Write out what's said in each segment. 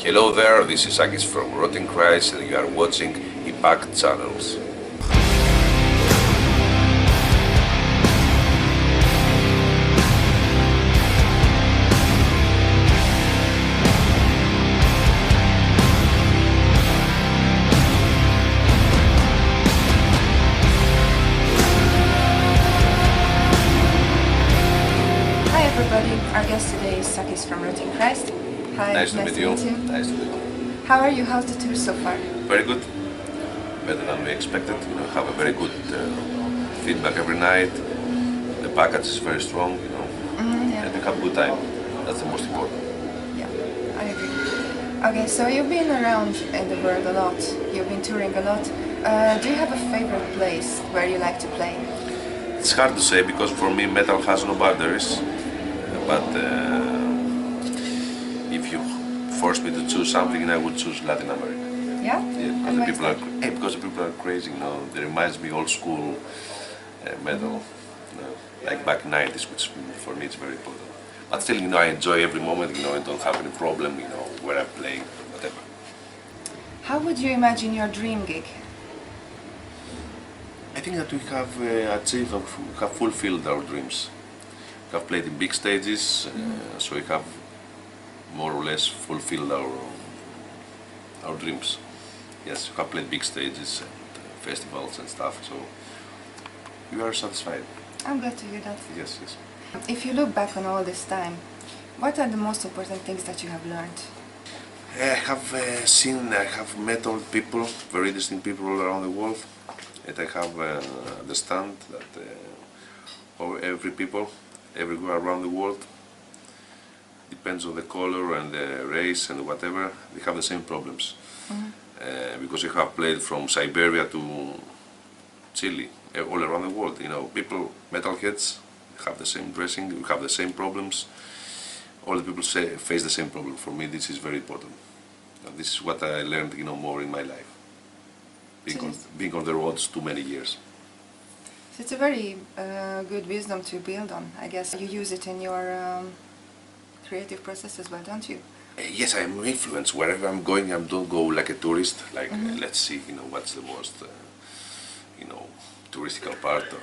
Hello there, this is Sakis from Rotting Christ and you are watching Impact Channels. Hi everybody, our guest today is Sakis from Rotting Christ. Hi, Nice to meet you. Nice Nice to meet you. How are you? How's the tour so far? Very good. Better than we expected. Have a very good feedback every night. The package is very strong, Yeah. and we have a good time. That's the most important. Yeah, I agree. Okay, so you've been around in the world a lot. You've been touring a lot. Do you have a favorite place where you like to play? It's hard to say because for me metal has no boundaries. But if you force me to choose something, I would choose Latin America. Yeah? Yeah, And because the people are crazy, It reminds me old school metal, like back in '90s, which for me is very important. But still, I enjoy every moment, I don't have any problem, where I'm playing, whatever. How would you imagine your dream gig? I think that we have achieved, we have fulfilled our dreams. We have played in big stages, so we have more or less fulfilled our dreams. Yes, we have played big stages and festivals and stuff, so we are satisfied. I'm glad to hear that. Yes, yes. If you look back on all this time, what are the most important things that you have learned? I have met all people, very interesting people all around the world, and I have understand that every people, everywhere around the world, depends on the color and the race and whatever, they have the same problems. Because you have played from Siberia to Chile, all around the world, people, metalheads, have the same dressing, we have the same problems. All the people face the same problem. For me, this is very important. And this is what I learned, more in my life, being on the roads too many years. So it's a very good wisdom to build on. I guess you use it in your creative process as well, don't you? Yes, I am influenced. Wherever I'm going, I don't go like a tourist, like let's see, what's the most, touristical part. Or,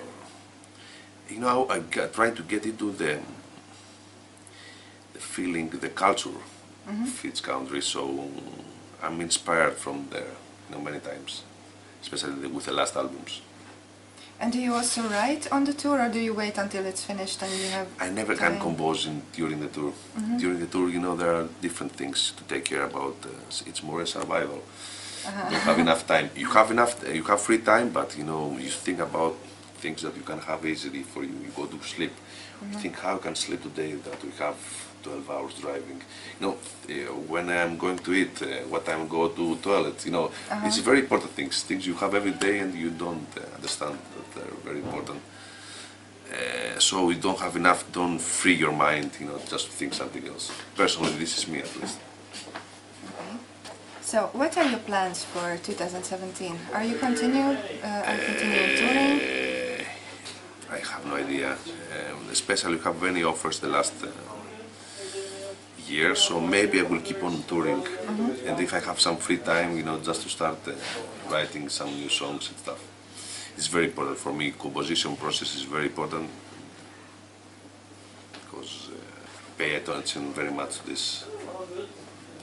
I'm trying to get into the feeling, the culture of each country, so I'm inspired from there, many times, especially with the last albums. And do you also write on the tour, or do you wait until it's finished and you have I never time? can compose during the tour. During the tour, there are different things to take care about. It's more a survival. You don't have enough time. You have free time, but you think about things that you can have easily for you. You go to sleep. You think how I can sleep today that we have 12 hours driving. When I'm going to eat, what time go to toilet. It's very important things you have every day and you don't understand that they're very important. So you don't have enough, don't free your mind, just to think something else. Personally, this is me at least. Okay. So what are your plans for 2017? Are you continuing touring? I have no idea. Especially have many offers the last year, so maybe I will keep on touring. And if I have some free time, just to start writing some new songs and stuff. It's very important for me. Composition process is very important because I pay attention very much to this.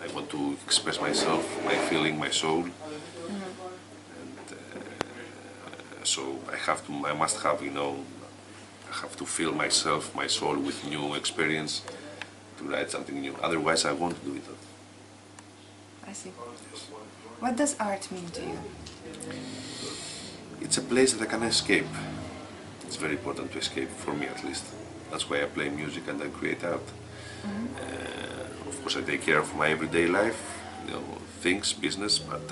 I want to express myself, my feeling, my soul. And so I must have, I have to fill myself, my soul with new experience to write something new. Otherwise, I won't do it. I see. What does art mean to you? It's a place that I can escape. It's very important to escape, for me at least. That's why I play music and I create art. Of course, I take care of my everyday life, things, business, but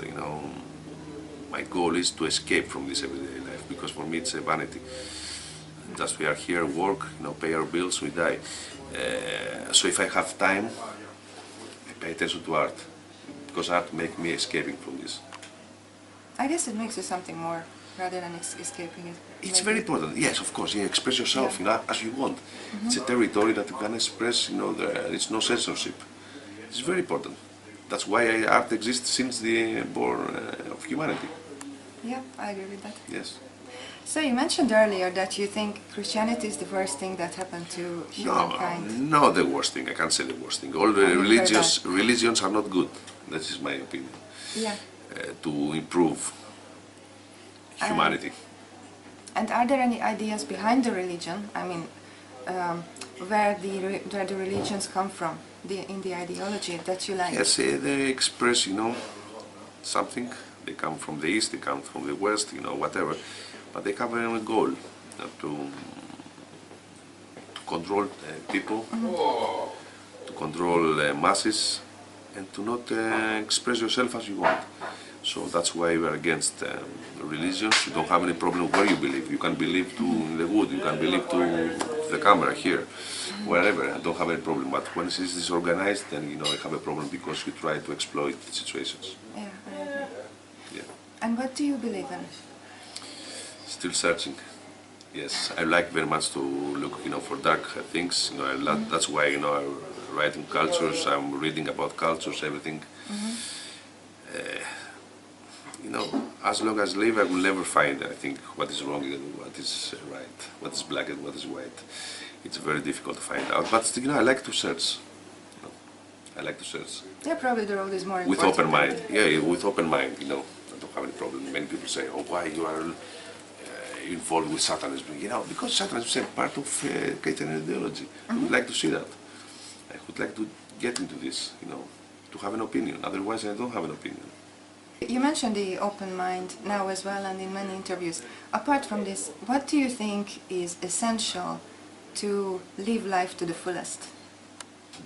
my goal is to escape from this everyday life because for me it's a vanity. Just we are here, work, pay our bills, we die. So if I have time, I pay attention to art because art makes me escaping from this. I guess it makes you something more rather than escaping it. It's very important, yes, of course. Express yourself, as you want. It's a territory that you can express. There is no censorship. It's very important. That's why art exists since the born of humanity. Yeah, I agree with that. Yes. So you mentioned earlier that you think Christianity is the worst thing that happened to humankind. No, the worst thing. I can't say the worst thing. All the religions are not good. That is my opinion. Yeah. To improve humanity. And are there any ideas behind the religion? I mean, where the religions come from, in the ideology that you like? Yes, they express, something. They come from the east, they come from the west, whatever. But they have a goal to control people, to control masses, and to not express yourself as you want. So that's why we are against religions. You don't have any problem where you believe. You can believe to in the wood, you can believe to the camera here, wherever. I don't have any problem. But when it is disorganized, then I have a problem because you try to exploit situations. Yeah, I agree. Yeah. And what do you believe in? Still searching. Yes, I like very much to look, for dark things. That's why, I write in cultures. I'm reading about cultures, everything. As long as I live, I will never find, I think, what is wrong and what is right, what is black and what is white. It's very difficult to find out. But still, I like to search. I like to search. Yeah, probably the road is more important. With open mind. Yeah, with open mind. I don't have any problem. Many people say, "Oh, why you are involved with Satanism?" Because Satanism is a part of Christian ideology. I would like to see that. I would like to get into this. To have an opinion. Otherwise, I don't have an opinion. You mentioned the open mind now as well and in many interviews. Apart from this, what do you think is essential to live life to the fullest?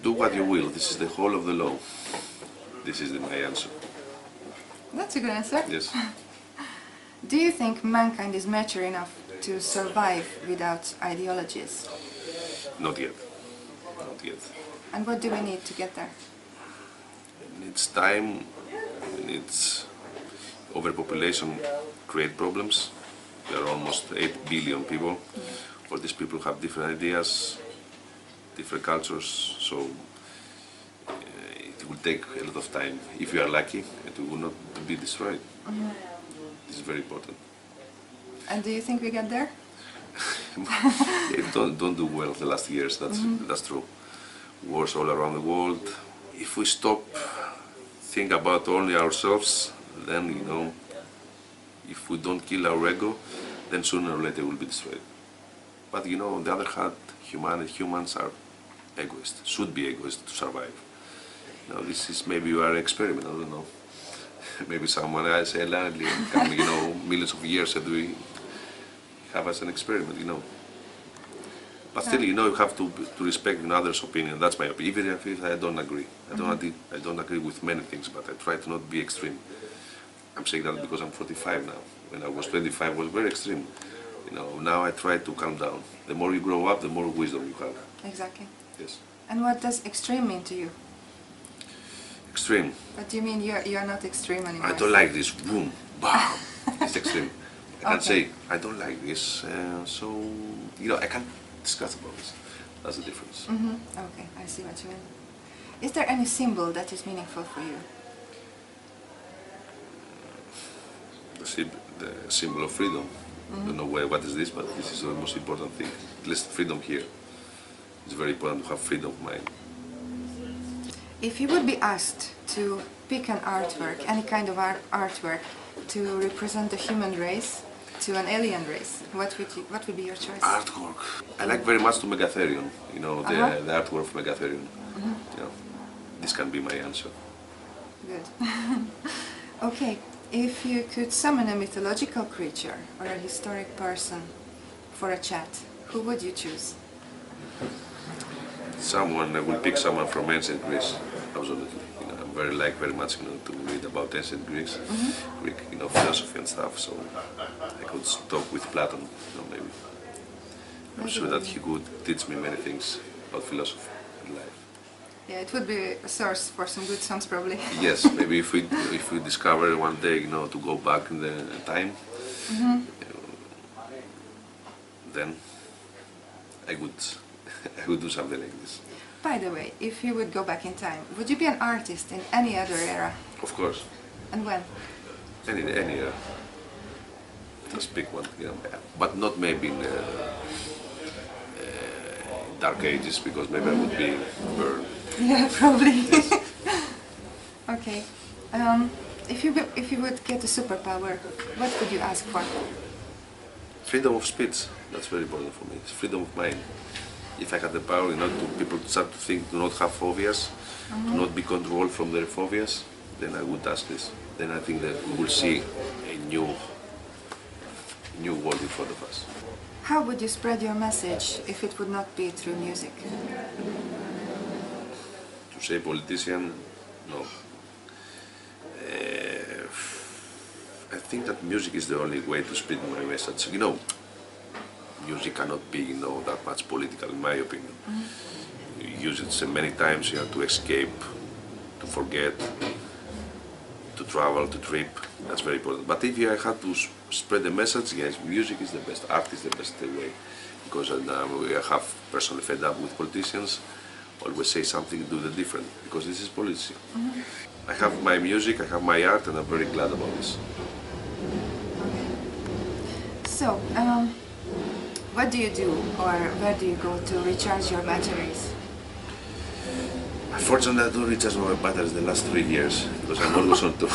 Do what you will. This is the whole of the law. This is my answer. That's a good answer. Yes. Do you think mankind is mature enough to survive without ideologies? Not yet. Not yet. And what do we need to get there? It needs time. It needs overpopulation create problems. There are almost 8 billion people. All these people have different ideas, different cultures, so it will take a lot of time. If you are lucky, it will not be destroyed. This is very important. And do you think we get there? don't do well the last years, that's true. Wars all around the world. If we stop think about only ourselves, then if we don't kill our ego, then sooner or later we'll be destroyed. But on the other hand, humans are egoists, should be egoists to survive. This is maybe you are an experiment, I don't know. Maybe someone else alien come, millions of years and we have as an experiment, But still, you have to respect others' opinion. That's my opinion, even if I don't agree. I don't agree with many things, but I try to not be extreme. I'm saying that because I'm 45 now. When I was 25, I was very extreme. Now I try to calm down. The more you grow up, the more wisdom you have. Exactly. Yes. And what does extreme mean to you? Extreme. What do you mean you're not extreme anymore? I don't like this. Boom, bam. It's extreme. I can't say I don't like this. So I can't discuss about this. That's the difference. Okay, I see what you mean. Is there any symbol that is meaningful for you? The symbol of freedom. I don't know what is this, but this is the most important thing. At least freedom here. It's very important to have freedom of mind. If you would be asked to pick an artwork, any kind of artwork, to represent the human race to an alien race, what would be your choice? Artwork. I like very much to Megatherion. The artwork of Megatherion. This can be my answer. Good. Okay, if you could summon a mythological creature or a historic person for a chat, who would you choose? I will pick someone from ancient Greece. Absolutely. I'm very much to read about ancient Greece, Greek, philosophy and stuff. So I could talk with Platon, maybe. I'm sure that he could teach me many things about philosophy and life. Yeah, it would be a source for some good songs, probably. Yes, maybe if we discover one day, to go back in the time, then I would do something like this. By the way, if you would go back in time, would you be an artist in any other era? Of course, And when? any just pick one, you know, but not maybe in dark ages, because maybe I would be burned. Yeah, probably. Okay. If you would get a superpower, what would you ask for? Freedom of speech, that's very important for me. It's freedom of mind. If I had the power, you know, to people to start to think, to not have phobias, to not be controlled from their phobias, then I would ask this. Then I think that we will see a new world in front of us. How would you spread your message if it would not be through music? To say politician, no. I think that music is the only way to spread my message. You know, music cannot be, you know, that much political, in my opinion. You use it so many times, you know, to escape, to forget, to travel, to trip. That's very important. But if I had to spread the message, yes, music is the best, art is the best way. Because we have personally fed up with politicians, always say something, do the different, because this is policy. I have my music, I have my art, and I'm very glad about this. So, what do you do, or where do you go to recharge your batteries? Unfortunately, I don't recharge my batteries the last 3 years, because I'm always on tour.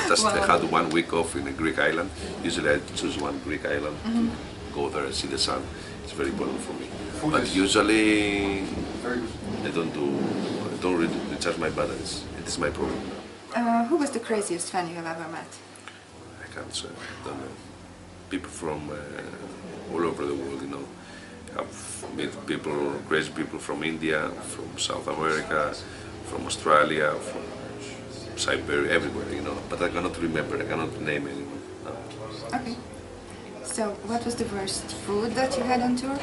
Just I had 1 week off in a Greek island. Usually I choose one Greek island to go there and see the sun. It's very important for me. But usually I don't really recharge my batteries. It is my problem. Who was the craziest fan you have ever met? I can't say, I don't know. People from all over the world, you know. I've met people, crazy people from India, from South America, from Australia, from Siberia, everywhere, you know. But I cannot remember, I cannot name anyone. No. Okay. So, what was the worst food that you had on tour?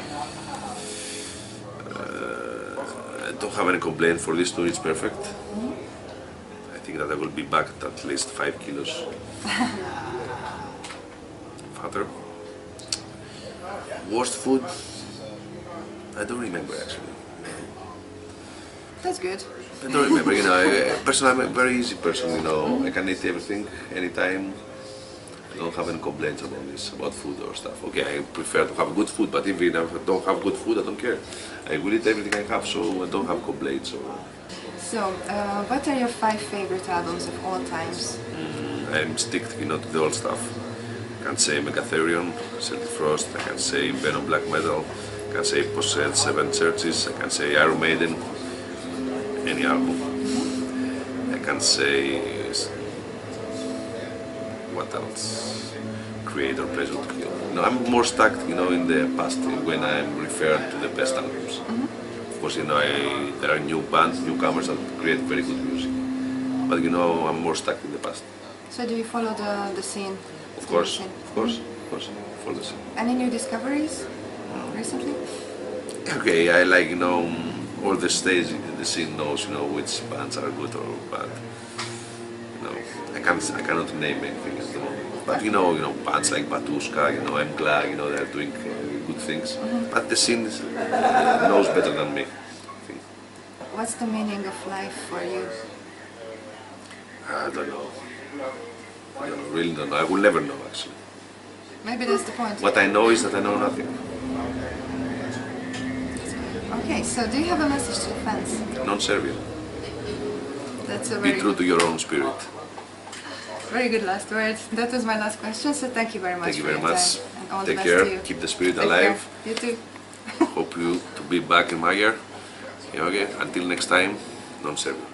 I don't have any complaint for this tour, it's perfect. I think that I will be back at least 5 kilos fatter. Worst food? I don't remember actually. That's good. I don't remember, you know, personally I'm a very easy person, you know, I can eat everything, anytime. I don't have any complaints about this, about food or stuff. Okay, I prefer to have good food, but if I don't have good food, I don't care. I will eat everything I have, so I don't have complaints. So, what are your 5 favorite albums of all times? I'm stick, you know, to the old stuff. I can say Megatherion, Celtic Frost, I can say Venom Black Metal, I can say Possessed, Seven Churches, I can say Iron Maiden, any album. I can say, what else? Creator, Pleasure to Kill. No, I'm more stuck, you know, in the past when I'm referred to the best albums. Of course, you know, there are new bands, newcomers that create very good music. But you know, I'm more stuck in the past. So, do you follow the scene? Of course, follow the scene. Any new discoveries recently? Okay, I like, you know, all the stage the scene knows, you know, which bands are good or bad. You know, I cannot name anything at the moment. But you know, bands like Batushka, you know, I'm glad, you know, they're doing good things. But the scene knows better than me, I think. What's the meaning of life for you? I don't know. I really don't know. I will never know, actually. Maybe that's the point. What I know is that I know nothing. Okay, so do you have a message to the fans? Non-servile. That's a Be true to your own spirit. very good last word. That was my last question, so thank you very much Thank you for very your much. time. And all Take the best care. to you. Keep the spirit Take alive. care. You too. Hope you to be back in my year. Okay, until next time, non-servile.